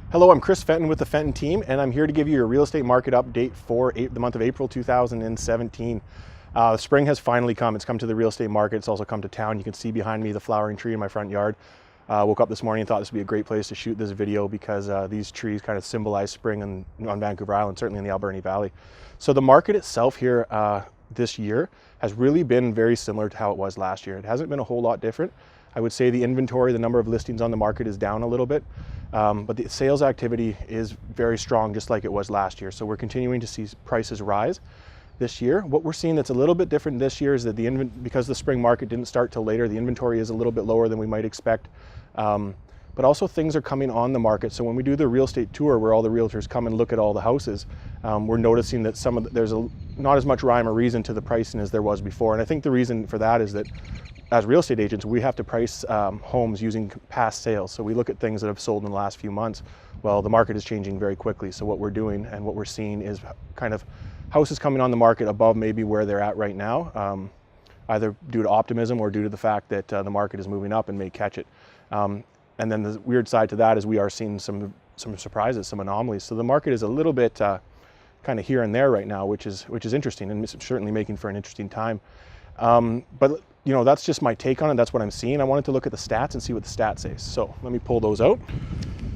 Hello, I'm Chris Fenton with the Fenton Team, and I'm here to give you your real estate market update for the month of April 2017. Spring has finally come. It's come to the real estate market. It's also come to town. You can see behind me the flowering tree in my front yard. Woke up this morning and thought this would be a great place to shoot this video because these trees kind of symbolize spring on Vancouver Island, certainly in the Alberni Valley. So the market itself here this year has really been very similar to how it was last year. It hasn't been a whole lot different. I would say the inventory, the number of listings on the market is down a little bit, but the sales activity is very strong, just like it was last year. So we're continuing to see prices rise this year. What we're seeing that's a little bit different this year is that because the spring market didn't start till later, the inventory is a little bit lower than we might expect. But also things are coming on the market. So when we do the real estate tour where all the realtors come and look at all the houses, we're noticing that there's not as much rhyme or reason to the pricing as there was before. And I think the reason for that is that as real estate agents, we have to price homes using past sales. So we look at things that have sold in the last few months. Well, the market is changing very quickly. So what we're doing and what we're seeing is kind of houses coming on the market above maybe where they're at right now, either due to optimism or due to the fact that the market is moving up and may catch it. And then the weird side to that is we are seeing some surprises, some anomalies. So the market is a little bit kind of here and there right now, which is interesting and certainly making for an interesting time. But you know, that's just my take on it. That's what I'm seeing. I wanted to look at the stats and see what the stats say. So let me pull those out.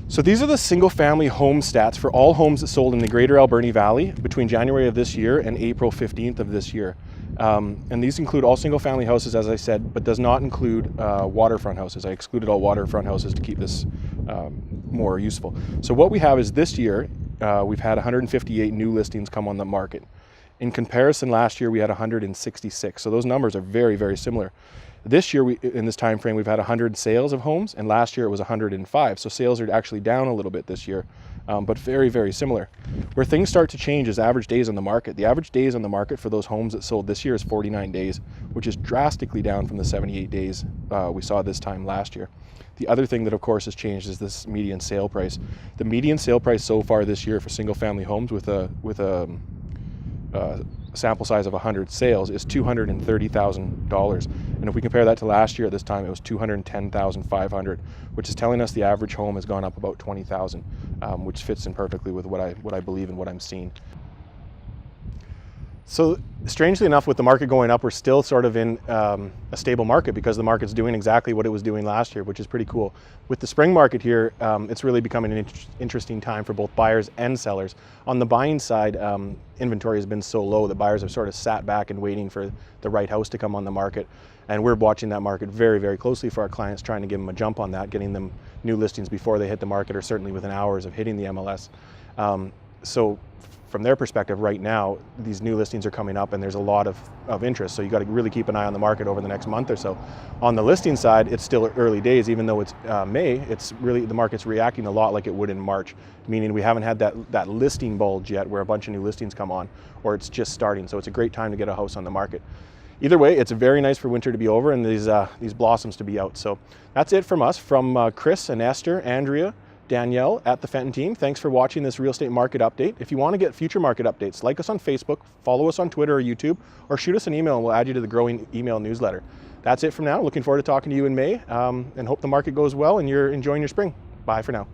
So these are the single family home stats for all homes that sold in the greater Alberni Valley between January of this year and April 15th of this year. And these include all single family houses, as I said, but does not include waterfront houses. I excluded all waterfront houses to keep this more useful. So what we have is this year, we've had 158 new listings come on the market. In comparison, last year we had 166. So those numbers are very, very similar. This year, in this time frame, we've had 100 sales of homes, and last year it was 105. So sales are actually down a little bit this year, but very, very similar. Where things start to change is average days on the market. The average days on the market for those homes that sold this year is 49 days, which is drastically down from the 78 days we saw this time last year. The other thing that, of course, has changed is this median sale price. The median sale price so far this year for single-family homes with a sample size of 100 sales is $230,000. And if we compare that to last year at this time, it was $210,500, which is telling us the average home has gone up about $20,000, which fits in perfectly with what I believe and what I'm seeing. So strangely enough, with the market going up, we're still sort of in a stable market because the market's doing exactly what it was doing last year, which is pretty cool. With the spring market here, it's really becoming an interesting time for both buyers and sellers. On the buying side, inventory has been so low that buyers have sort of sat back and waiting for the right house to come on the market. And we're watching that market very, very closely for our clients, trying to give them a jump on that, getting them new listings before they hit the market or certainly within hours of hitting the MLS. So from their perspective right now, these new listings are coming up and there's a lot of interest. So you got to really keep an eye on the market over the next month or so. On the listing side, it's still early days. Even though it's May, it's really, the market's reacting a lot like it would in March, meaning we haven't had that listing bulge yet where a bunch of new listings come on, or it's just starting. So it's a great time to get a house on the market. Either way, it's very nice for winter to be over and these blossoms to be out. So that's it from us, from Chris and Esther, Andrea, Danielle at the Fenton Team. Thanks for watching this real estate market update. If you want to get future market updates, like us on Facebook, follow us on Twitter or YouTube, or shoot us an email and we'll add you to the growing email newsletter. That's it from now. Looking forward to talking to you in May, and hope the market goes well and you're enjoying your spring. Bye for now.